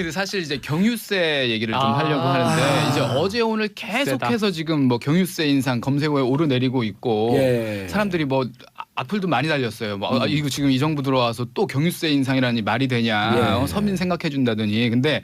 근데 사실 이제 경유세 얘기를 좀 하려고 아. 하는데 이제 어제 오늘 계속해서 지금 뭐 경유세 인상 검색어에 오르내리고 있고 예. 사람들이 뭐 악플도 많이 달렸어요. 뭐 이거 지금 이 정부 들어와서 또 경유세 인상이라니 말이 되냐. 예. 서민 생각해 준다더니. 근데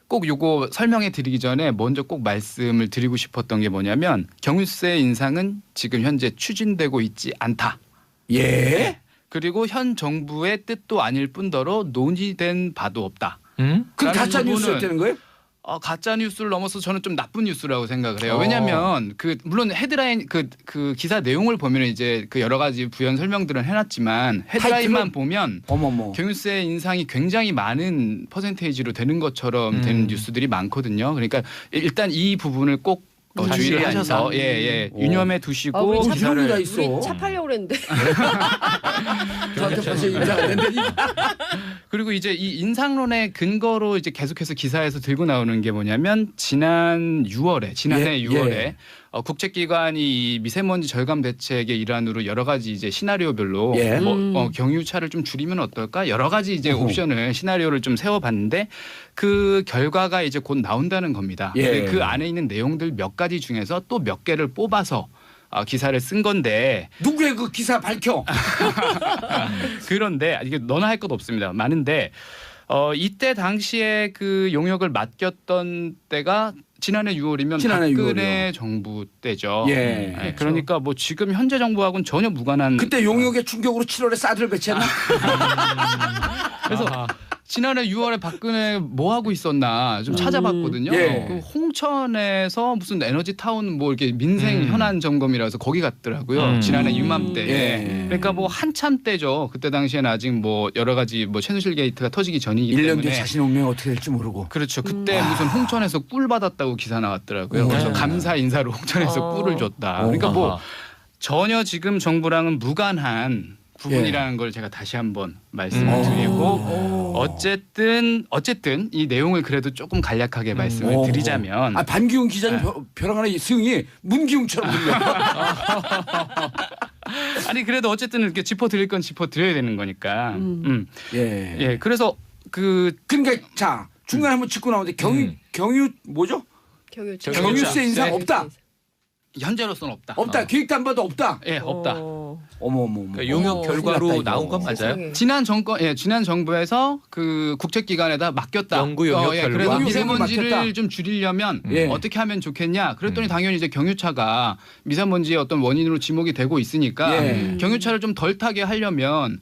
꼭 요거 설명해 드리기 전에 먼저 꼭 말씀을 드리고 싶었던 게 뭐냐면 경유세 인상은 지금 현재 추진되고 있지 않다. 예. 그리고 현 정부의 뜻도 아닐 뿐더러 논의된 바도 없다. 그럼 라는 가짜 부분은 뉴스였다는 거예요? 가짜 뉴스를 넘어서 저는 좀 나쁜 뉴스라고 생각을 해요. 어. 왜냐하면 물론 헤드라인 그 기사 내용을 보면 이제 그 여러 가지 부연 설명들은 해놨지만 헤드라인만 보면 어머머. 경유세 인상이 굉장히 많은 퍼센테이지로 되는 것처럼 되는 뉴스들이 많거든요. 그러니까 일단 이 부분을 꼭 주의를 하셔서 유념해 두시고 우리 기사를 기사를 다 있어. 우리 차 팔려고 그랬는데. 저한테 벌써 인사가 됐는데. 그리고 이제 이 인상론의 근거로 이제 계속해서 기사에서 들고 나오는 게 뭐냐면 지난해 6월에 국책기관이 이 미세먼지 절감 대책의 일환으로 여러 가지 이제 시나리오별로 예. 경유차를 좀 줄이면 어떨까 여러 가지 이제 옵션을 시나리오를 좀 세워봤는데 그 결과가 이제 곧 나온다는 겁니다. 예. 근데 그 안에 있는 내용들 몇 가지 중에서 또 몇 개를 뽑아서 기사를 쓴 건데 누구의 그 기사 밝혀? 그런데 이게 너나 할 것 없습니다. 많은데 이때 당시에 그 용역을 맡겼던 때가 지난해 6월이면 지난해 박근혜 정부 때죠. 예. 네, 그러니까 뭐 지금 현재 정부하고는 전혀 무관한. 그때 용역의 충격으로 7월에 사드를 배치했나? 그래서 지난해 6월에 박근혜 뭐 하고 있었나 좀 찾아봤거든요. 예. 그 홍천에서 무슨 에너지 타운 뭐 이렇게 민생 현안 점검이라서 거기 갔더라고요. 지난해 이맘때. 예. 그러니까 뭐 한참 때죠. 그때 당시에는 아직 뭐 여러 가지 뭐 최순실 게이트가 터지기 전이기 1년 때문에. 뒤에 자신의 운명이 어떻게 될지 모르고. 그렇죠. 그때 무슨 홍천에서 꿀 받았다고 기사 나왔더라고요. 그래서 감사 인사로 홍천에서 꿀을 줬다. 그러니까 뭐 전혀 지금 정부랑은 무관한 부분이라는 걸 제가 다시 한번 말씀을 드리고 어쨌든 이 내용을 그래도 조금 간략하게 말씀을 드리자면 반기웅 기자님 벼랑하는 승이 문기웅처럼 들려. 아니 그래도 어쨌든 이렇게 짚어드릴 건 짚어드려야 되는 거니까. 예. 그래서 그러니까 자 중간에 한번 짚고 나오는데 경유 뭐죠? 경유세 인상 없다. 현재로서는 없다. 없다. 기획단봐도 없다. 예, 없다. 어머머머. 그러니까 용역 결과로 나온 건 맞아요? 지난 정부에서 그 국책기관에다 맡겼다. 연구 용역 결과. 그래서 미세먼지를 맡겼다. 좀 줄이려면 예. 어떻게 하면 좋겠냐. 그랬더니 당연히 이제 경유차가 미세먼지의 어떤 원인으로 지목이 되고 있으니까 경유차를 좀 덜 타게 하려면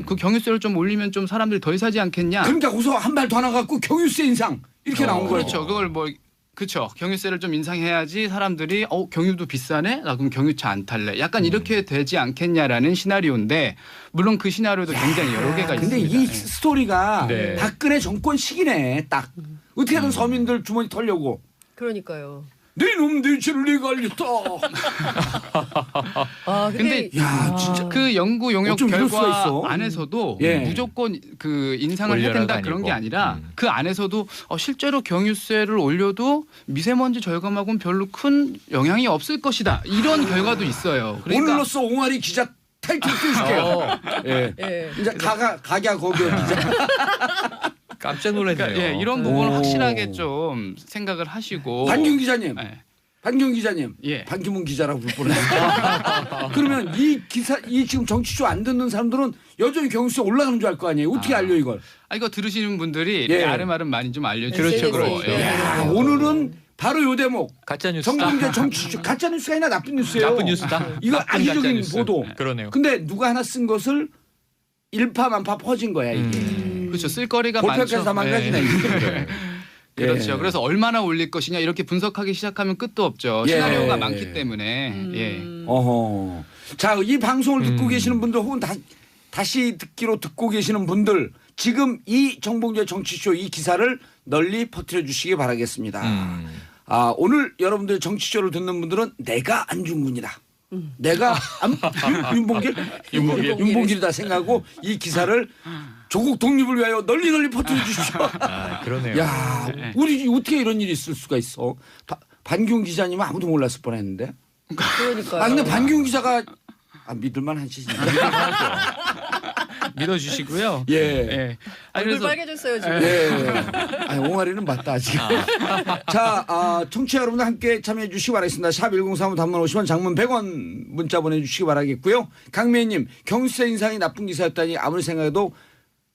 그 경유세를 좀 올리면 좀 사람들이 덜 사지 않겠냐. 그러니까 우선 한 발 더 나가고 경유세 인상 이렇게 나온 거예요. 그렇죠. 그걸 뭐 그렇죠. 경유세를 좀 인상해야지 사람들이 경유도 비싸네? 나 그럼 경유차 안 탈래. 약간 이렇게 되지 않겠냐라는 시나리오인데 물론 그 시나리오도 굉장히 여러 개가 근데 있습니다. 이 스토리가 네. 박근혜 정권 시기네 딱. 어떻게든 서민들 주머니 털려고. 그러니까요. 네 놈 내 죄를 내가 알렸다. 근데 야 진짜 그 연구 용역 어쩜 이럴 수가 결과 있어? 안에서도 예. 무조건 그 인상을 해야 올려라가 된다 그런 게 아니고. 아니라 그 안에서도 실제로 경유세를 올려도 미세먼지 절감하고는 별로 큰 영향이 없을 것이다. 이런 결과도 있어요. 그러니까 오늘로써 옹알이 기자 타이틀 띄워줄게요. 예. 이제 가갸 거기요 기자. 깜짝 놀랐네요. 그러니까 이런 부분을 확실하게 좀 생각을 하시고 반기웅 기자님. 예. 반기웅 기자님. 예. 반기문 기자라고 부를 뻔했어요. 그러면 이 지금 정치쇼 안 듣는 사람들은 여전히 경유세 올라가는 줄 알 거 아니에요. 어떻게 알려 이걸? 이거 들으시는 분들이 예. 아름아름 많이 좀 알려주시죠. 그렇죠. 야, 오늘은 바로 요 대목. 가짜 뉴스. 정봉재 정치쇼 가짜 뉴스가 아니라 나쁜 뉴스예요. 나쁜 뉴스다. 이거 나쁜 악의적인 가짜 뉴스. 보도. 그러네요. 근데 누가 하나 쓴 것을 일파만파 퍼진 거야 이게. 그렇죠. 쓸거리가 볼펜에서 많죠. 망가지네. 예. 그렇죠. 예. 그래서 얼마나 올릴 것이냐 이렇게 분석하기 시작하면 끝도 없죠. 예. 시나리오가 많기 때문에. 예. 어허. 자, 이 방송을 듣고 계시는 분들 혹은 다시 듣기로 듣고 계시는 분들 지금 이 정봉재 정치쇼 이 기사를 널리 퍼뜨려 주시기 바라겠습니다. 오늘 여러분들 정치쇼를 듣는 분들은 내가 안중근이다. 내가 윤봉길이다 생각하고 이 기사를 조국 독립을 위하여 널리 퍼뜨려 주십시오. 그러네요. 야, 우리 어떻게 이런 일이 있을 수가 있어? 반기웅 기자님은 아무도 몰랐을 뻔했는데. 그러니까요. 근데 반기웅 기자가 믿을만 하시죠. 믿어주시고요. 예. 예. 아니, 얼굴 그래서 빨개졌어요 지금. 예. 아니, 옹알이는 맞다 지금. 자, 청취자 여러분들 함께 참여해 주시기 바라겠습니다. 샵 1035 단문 50원, 장문 100원 문자 보내주시기 바라겠고요. 강미애님, 경수세 인상이 나쁜 기사였다니 아무리 생각해도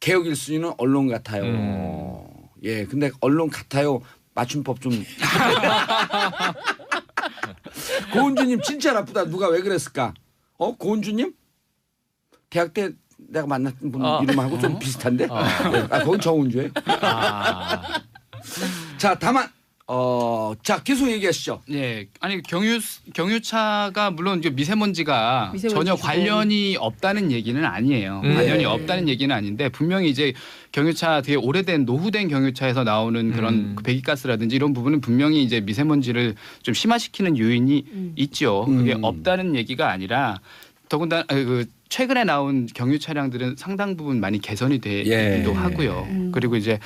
개혁 1순위는 언론 같아요. 예, 근데 언론 같아요. 맞춤법 좀. 고은주님 진짜 나쁘다. 누가 왜 그랬을까? 고은주님? 대학 때 내가 만났던 분 이름하고 좀 비슷한데? 네. 거긴 정은주예요. 자, 다만 자 계속 얘기하시죠. 예, 아니 경유차가 물론 이제 미세먼지가 미세먼지 전혀 주고. 관련이 없다는 얘기는 아니에요. 관련이 없다는 얘기는 아닌데 분명히 이제 경유차 되게 오래된 노후된 경유차에서 나오는 그런 그 배기가스라든지 이런 부분은 분명히 이제 미세먼지를 좀 심화시키는 요인이 있죠. 그게 없다는 얘기가 아니라 더군다나 그 최근에 나온 경유 차량들은 상당 부분 많이 개선이 되기도 하고요. 그리고 이제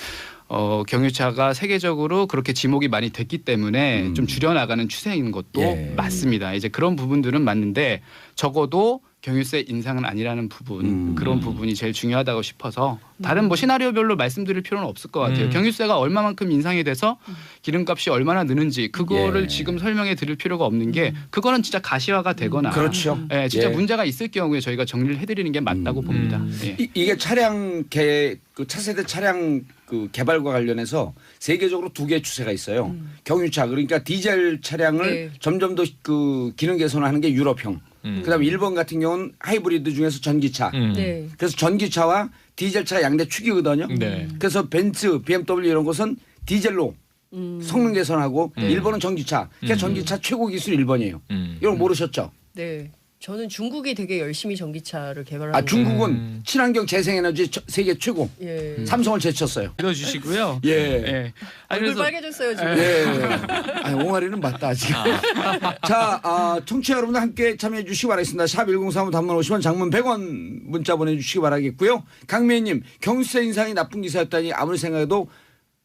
경유차가 세계적으로 그렇게 지목이 많이 됐기 때문에 좀 줄여나가는 추세인 것도 맞습니다. 이제 그런 부분들은 맞는데 적어도 경유세 인상은 아니라는 부분 그런 부분이 제일 중요하다고 싶어서 다른 뭐 시나리오별로 말씀드릴 필요는 없을 것 같아요. 경유세가 얼마만큼 인상이 돼서 기름값이 얼마나 느는지 그거를 지금 설명해 드릴 필요가 없는 게 그거는 진짜 가시화가 되거나 그렇죠. 예, 진짜 문제가 있을 경우에 저희가 정리를 해드리는 게 맞다고 봅니다. 예. 이게 그 차세대 차량 그 개발과 관련해서 세계적으로 두 개의 추세가 있어요. 경유차 그러니까 디젤 차량을 점점 더 그 기능 개선하는 게 유럽형. 그다음에 일본 같은 경우는 하이브리드 중에서 전기차. 네. 그래서 전기차와 디젤차 양대 축이거든요. 네. 그래서 벤츠, BMW 이런 곳은 디젤로 성능 개선하고 일본은 전기차. 그러니까 전기차 최고 기술 일본이에요. 이런 거 모르셨죠? 네. 저는 중국이 되게 열심히 전기차를 개발하는. 중국은 친환경 재생에너지 세계 최고. 예. 삼성을 제쳤어요. 믿어주시고요. 예. 예. 아니, 얼굴 그래서 빨개졌어요 지금. 예. 아니, 옹알이는 맞다 지금. 자, 청취자 여러분들 함께 참여해 주시기 바라겠습니다. 샵 1035 단문 50원, 장문 100원 문자 보내주시기 바라겠고요. 강미애님, 경수세 인상이 나쁜 기사였다니 아무리 생각해도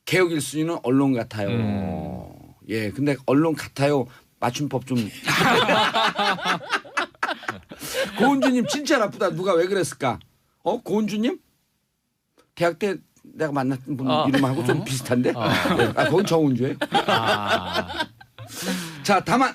개혁 1순위는 언론 같아요. 예, 근데 언론 같아요. 맞춤법 좀. 고은주님 진짜 나쁘다. 누가 왜 그랬을까? 고은주님? 대학 때 내가 만났던 분 이름하고 좀 비슷한데? 네. 거긴 정은주예요. 자, 다만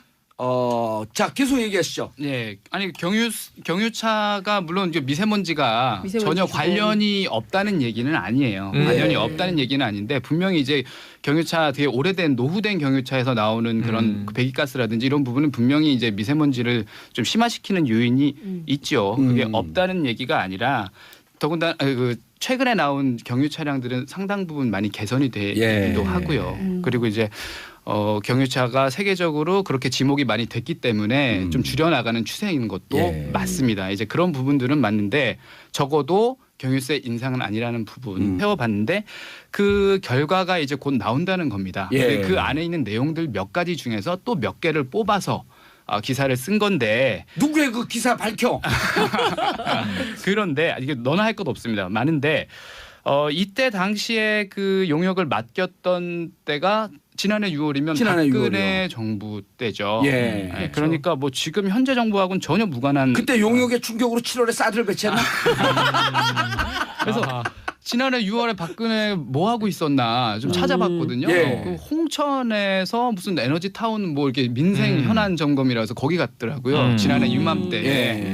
자 계속 얘기하시죠. 예, 아니 경유차가 물론 이제 미세먼지가 전혀 주고. 관련이 없다는 얘기는 아니에요. 관련이 없다는 얘기는 아닌데 분명히 이제 경유차 되게 오래된 노후된 경유차에서 나오는 그런 그 배기가스라든지 이런 부분은 분명히 이제 미세먼지를 좀 심화시키는 요인이 있죠. 그게 없다는 얘기가 아니라 더군다나 그 최근에 나온 경유 차량들은 상당 부분 많이 개선이 되기도 하고요. 그리고 이제 경유차가 세계적으로 그렇게 지목이 많이 됐기 때문에 좀 줄여나가는 추세인 것도 맞습니다. 이제 그런 부분들은 맞는데 적어도 경유세 인상은 아니라는 부분 세워봤는데 그 결과가 이제 곧 나온다는 겁니다. 근데 그 안에 있는 내용들 몇 가지 중에서 또 몇 개를 뽑아서 기사를 쓴 건데 누구의 그 기사 밝혀? 그런데 이게 너나 할 것 없습니다. 많은데 이때 당시에 그 용역을 맡겼던 때가 지난해 6월이면 지난해 박근혜 정부 때죠. 예. 네, 그러니까 뭐 지금 현재 정부하고는 전혀 무관한. 그때 용역의 충격으로 7월에 사드를 배치했나? 그래서 지난해 6월에 박근혜 뭐 하고 있었나 좀 찾아봤거든요. 그 홍천에서 무슨 에너지 타운 뭐 이렇게 민생 현안 점검이라서 거기 갔더라고요. 지난해 이맘때.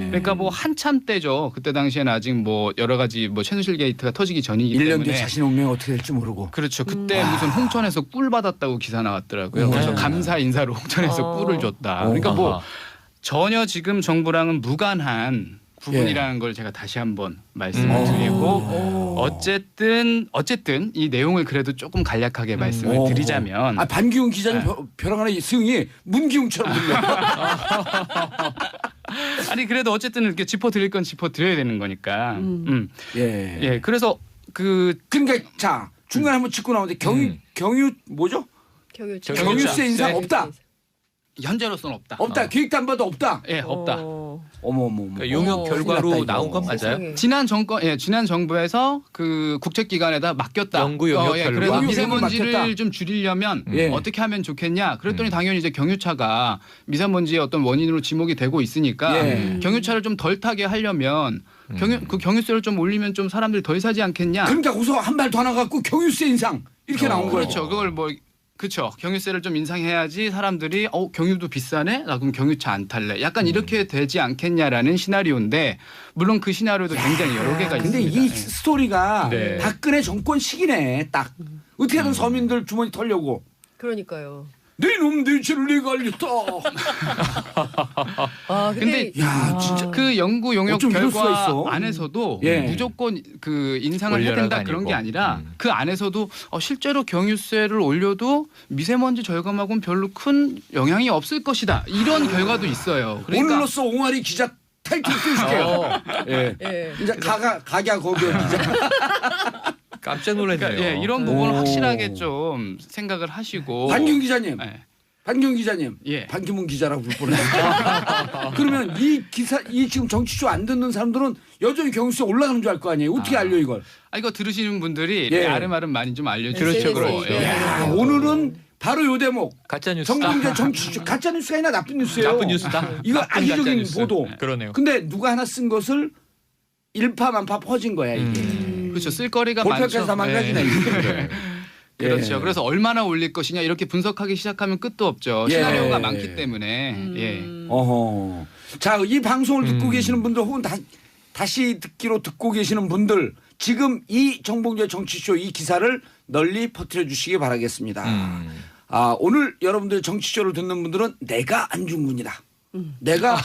그러니까 뭐 한참 때죠. 그때 당시에는 아직 뭐 여러 가지 뭐 최순실 게이트가 터지기 전이기 1년 때문에. 뒤에 자신 운명이 어떻게 될지 모르고. 그렇죠. 그때 무슨 홍천에서 꿀 받았다고 기사 나왔더라고요. 그래서 감사 인사로 홍천에서 꿀을 줬다. 그러니까 뭐 전혀 지금 정부랑은 무관한 부분이라는 걸 제가 다시 한번 말씀을 드리고 어쨌든 이 내용을 그래도 조금 간략하게 말씀을 드리자면 반기웅 기자님 벼랑 하나 승이 문기웅처럼 들려. 아니 그래도 어쨌든 이렇게 짚어드릴 건 짚어드려야 되는 거니까. 예. 그래서 그러니까 자 중간에 한번 짚고 나오는데 경유 뭐죠? 경유세 인상 없다. 현재로서는 없다. 없다. 기획단봐도 없다. 예, 없다. 어머. 그러니까 용역 결과로 나온 건 맞아요? 지난 정부에서 그 국책기관에다 맡겼다. 연구 용역 결과. 그래서 미세먼지를 좀 줄이려면 어떻게 하면 좋겠냐. 그랬더니 당연히 이제 경유차가 미세먼지의 어떤 원인으로 지목이 되고 있으니까 경유차를 좀 덜 타게 하려면 경유세를 좀 올리면 좀 사람들이 덜 사지 않겠냐? 그러니까 거기서 한 발 더 나가고 경유세 인상 이렇게 나온 거예요. 그렇죠. 그걸 뭐 그렇죠. 경유세를 좀 인상해야지 사람들이 경유도 비싸네? 나 그럼 경유차 안 탈래. 약간 이렇게 되지 않겠냐라는 시나리오인데 물론 그 시나리오도 굉장히 여러 개가 근데 있습니다. 이 스토리가 네. 박근혜 정권 시기네 딱. 어떻게든 서민들 주머니 털려고. 그러니까요. 네 놈 내 죄를 내가 알렸다. 아 근데 야 진짜 그 연구 용역 어쩜 이럴 수가 결과 있어? 안에서도 예. 무조건 그 인상을 해야 올려라가 된다 그런 게 아니고. 아니라 그 안에서도 실제로 경유세를 올려도 미세먼지 절감하고는 별로 큰 영향이 없을 것이다. 이런 결과도 있어요. 그러니까 오늘로써 옹알이 기자 타이틀 띄워줄게요. 예. 예. 이제 각야 거기에 기자. 깜짝 놀랐네요. 그러니까 이런 부분을 오. 확실하게 좀 생각을 하시고 반경 기자님. 네. 반경 기자님. 예. 반기문 기자라고 부를 뻔했어요. 그러면 이 기사 이 지금 정치쇼 안 듣는 사람들은 여전히 경유세 올라가는 줄 알 거 아니에요. 어떻게 알려 이걸? 이거 들으시는 분들이 예. 아름아름 많이 좀 알려주시고 그렇죠. 예. 야, 오늘은 바로 요 대목. 가짜 뉴스. 정봉재 정치쇼 가짜 뉴스가 아니라 나쁜 뉴스예요. 나쁜 뉴스다. 이거 나쁜 가짜 악의적인 뉴스. 보도. 그러네요. 근데 누가 하나 쓴 것을 일파만파 퍼진 거야 이게. 그렇죠. 쓸거리가 골프까지 많죠. 다 망가지네 예. 이게. 그렇죠. 예. 그래서 얼마나 올릴 것이냐 이렇게 분석하기 시작하면 끝도 없죠. 예. 시나리오가 많기 때문에. 예. 어허. 자, 이 방송을 듣고 계시는 분들 혹은 다시 듣기로 듣고 계시는 분들 지금 이 정봉재 정치쇼 이 기사를 널리 퍼뜨려 주시기 바라겠습니다. 아, 오늘 여러분들 정치쇼를 듣는 분들은 내가 안중근이다. 내가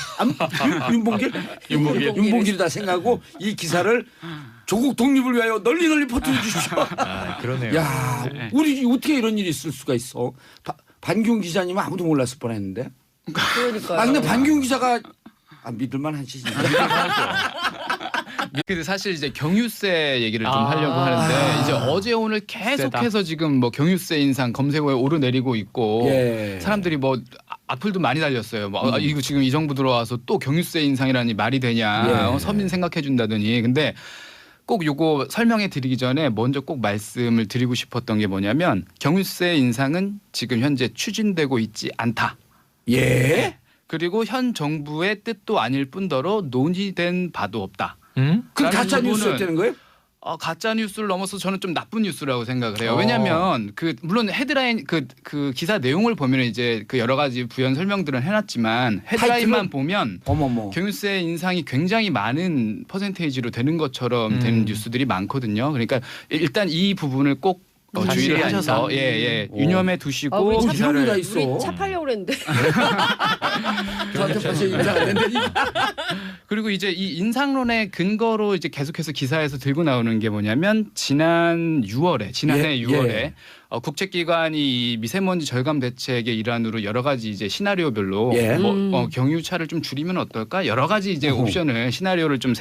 윤봉길이다 생각하고 이 기사를 조국 독립을 위하여 널리 퍼뜨려 주십시오. 아, 그러네요. 야, 우리 어떻게 이런 일이 있을 수가 있어? 반기문 기자님은 아무도 몰랐을 뻔했는데. 그러니까요. 아 근데 반기문 기자가 믿을만 하시죠. 근데 사실 이제 경유세 얘기를 좀 하려고 아. 하는데 이제 어제 오늘 계속해서 지금 뭐 경유세 인상 검색어에 오르내리고 있고 예. 사람들이 뭐 악플도 많이 달렸어요. 뭐 이거 지금 이 정부 들어와서 또 경유세 인상이라니 말이 되냐? 예. 서민 생각해 준다더니 근데 꼭 요거 설명해 드리기 전에 먼저 꼭 말씀을 드리고 싶었던 게 뭐냐면 경유세 인상은 지금 현재 추진되고 있지 않다. 예? 그리고 현 정부의 뜻도 아닐 뿐더러 논의된 바도 없다. 음? 그 라는 가짜 부분은 뉴스였다는 거예요? 가짜 뉴스를 넘어서 저는 좀 나쁜 뉴스라고 생각을 해요. 어. 왜냐하면 그 물론 헤드라인 그 기사 내용을 보면 이제 그 여러 가지 부연 설명들은 해놨지만 헤드라인만 타이틀은? 보면 어머머. 경유세 인상이 굉장히 많은 퍼센테이지로 되는 것처럼 되는 뉴스들이 많거든요. 그러니까 일단 이 부분을 꼭 주의를 사실이 하셔서 아니다. 예예 유념해 두시고 우리 차 이런 게 다 기사를 있어. 우리 차 팔려고 그랬는데. 저한테 벌써 인상 안 했는데. 그리고 이제 이 인상론의 근거로 이제 계속해서 기사에서 들고 나오는 게 뭐냐면 지난해 6월에 예. 국책기관이 이 미세먼지 절감 대책의 일환으로 여러 가지 이제 시나리오별로 예. 경유차를 좀 줄이면 어떨까 여러 가지 이제 어허. 옵션을 시나리오를 좀